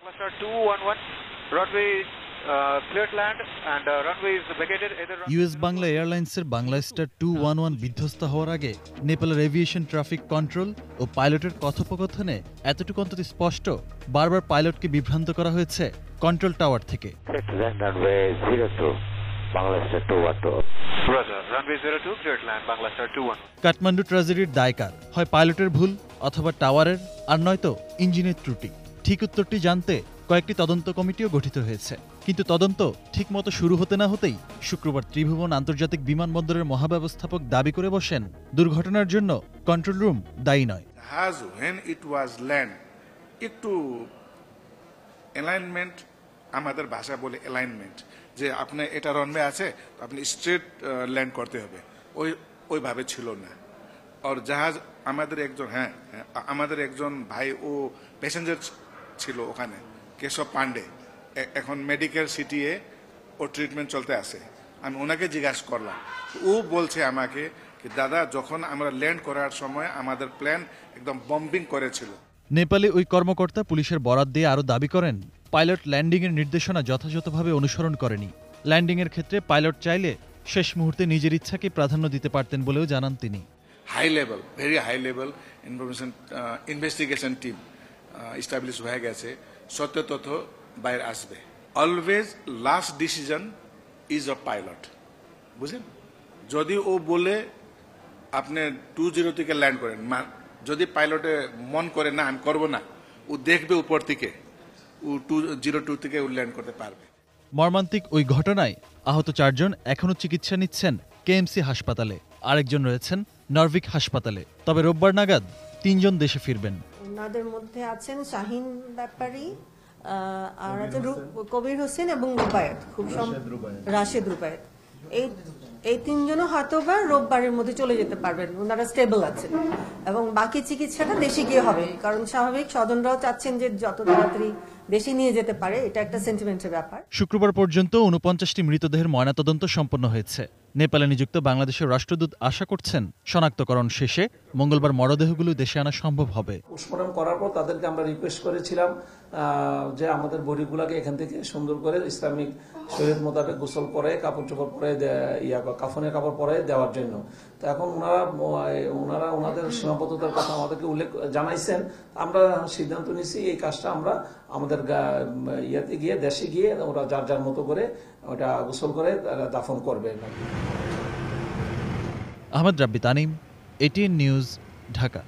Bangla 211, runway is cleared land and runway is vacated. US Bangla এয়ারলাইন্সের Bangla star 211 বিধ্বস্ত হওয়ার আগে নেপালের এভিয়েশন ট্রাফিক কন্ট্রোল ও পাইলটের কথোপকথনে এতটুকু অন্তত স্পষ্ট, বারবার পাইলটকে বিভ্রান্ত করা হয়েছে কন্ট্রোল টাওয়ার থেকে। runway 02, Bangla Star 212. Roger, runway 02, cleared land, Bangla Star 21. Kathmandu ট্র্যাজেডির দায় কার? হয় পাইলটের ভুল, অথবা টাওয়ারের, আর নয়তো ইঞ্জিনের ত্রুটি। ঠিক উত্তরটি জানতে কয়েকটি তদন্ত কমিটিও গঠিত হয়েছে, কিন্তু তদন্ত ঠিকমতো শুরু হতে না হতেই শুক্রবার ত্রিভুবন আন্তর্জাতিক বিমানবন্দরের মহাব্যবস্থাপক দাবি করে বসেন দুর্ঘটনার জন্য কন্ট্রোল রুম দায়ী নয়। when it was land একটু অ্যালাইনমেন্ট, আমাদের ভাষা বলে অ্যালাইনমেন্ট, যে আপনি এটা রানওয়ে আছে তো আপনি স্ট্রেট ল্যান্ড করতে হবে, ওইভাবে ছিল না। আর জাহাজ আমাদের একজন ভাই ও প্যাসেঞ্জার ছিল ওখানে, কেশব পান্ডে, এখন মেডিকেল সিটিয়ে ও ট্রিটমেন্ট চলতে আছে। আমি ওনাকে জিজ্ঞাসা করলাম, ও বলছে আমাকে যে দাদা, যখন আমরা ল্যান্ড করার সময় আমাদের প্ল্যান একদম বম্বিং করেছিল। নেপালে ওই কর্মকর্তা পুলিশের বরাত দিয়ে আরও দাবি করেন, পাইলট ল্যান্ডিংয়ের নির্দেশনা যথাযথভাবে অনুসরণ করেনি। ল্যান্ডিংয়ের ক্ষেত্রে পাইলট চাইলে শেষ মুহূর্তে নিজের ইচ্ছাকে প্রাধান্য দিতে পারতেন বলেও জানান তিনি। Very high level investigation team establish হয়ে গেছে, সত্য তথ্য বাইরে আসবে। Always last decision is of pilot, বুঝলেন? যদি ও বলে আপনি 20 থেকে ল্যান্ড করেন, যদি পাইলটে মন করে না আমি করবো না, ও দেখবে উপর থেকে, ও 202 থেকে ও ল্যান্ড করতে পারবে। মর্মান্তিক ওই ঘটনায় আহত 4 জন এখনও চিকিৎসা নিচ্ছেন কেএমসি হাসপাতালে, আরেকজন রয়েছেন নরভিক হাসপাতালে। তবে রোববার নাগাদ 3 জন দেশে ফিরবেন। ওনাদের মধ্যে আছেন শাহিন ব্যাপারী, আর আছে কবির হোসেন এবং রাশেদ রুবায়েত। এই 3 জনও হয়তো বা রোববারের মধ্যে চলে যেতে পারবেন, ওনারা স্টেবল আছেন, এবং বাকি চিকিৎসাটা দেশে গিয়ে হবে, কারণ স্বাভাবিক স্বজনরাও চাচ্ছেন যে যত তাড়াতাড়ি দেশে নিয়ে যেতে পারে, এটা একটা সেন্টিমেন্টের ব্যাপার। শুক্রবার পর্যন্ত 49টি মৃতদেহের ময়নাতদন্ত সম্পন্ন হয়েছে। নেপালে নিযুক্ত বাংলাদেশের রাষ্ট্রদূত আশা করছেন শনাক্তকরণ শেষে মঙ্গলবার মরদেহগুলো দেশে আনা সম্ভব হবে। পোস্টমর্টম করার পর তাদেরকে আমরা রিকোয়েস্ট করেছিলাম যে আমাদের বডিগুলোকে এখান থেকে সুন্দর করে ইসলামিক শরীয়ত মোতাবেক গোসল করে, কাপড় চোপড় পরে, কাফনের কাপড় পরে দেওয়ার জন্য। তো এখন ওনারা ওনাদের সীমাবদ্ধতার কথা আমাদেরকে উল্লেখ জানাইছেন। আমরা সিদ্ধান্ত নিয়েছি এই কাজটা আমরা আমাদের ইয়াতে গিয়ে, দেশে গিয়ে ওরা যার যার মতো করে ওটা গোসল করে দাফন করবে। আহমদ রাব্বি তানিম, এটিএন নিউজ, ঢাকা।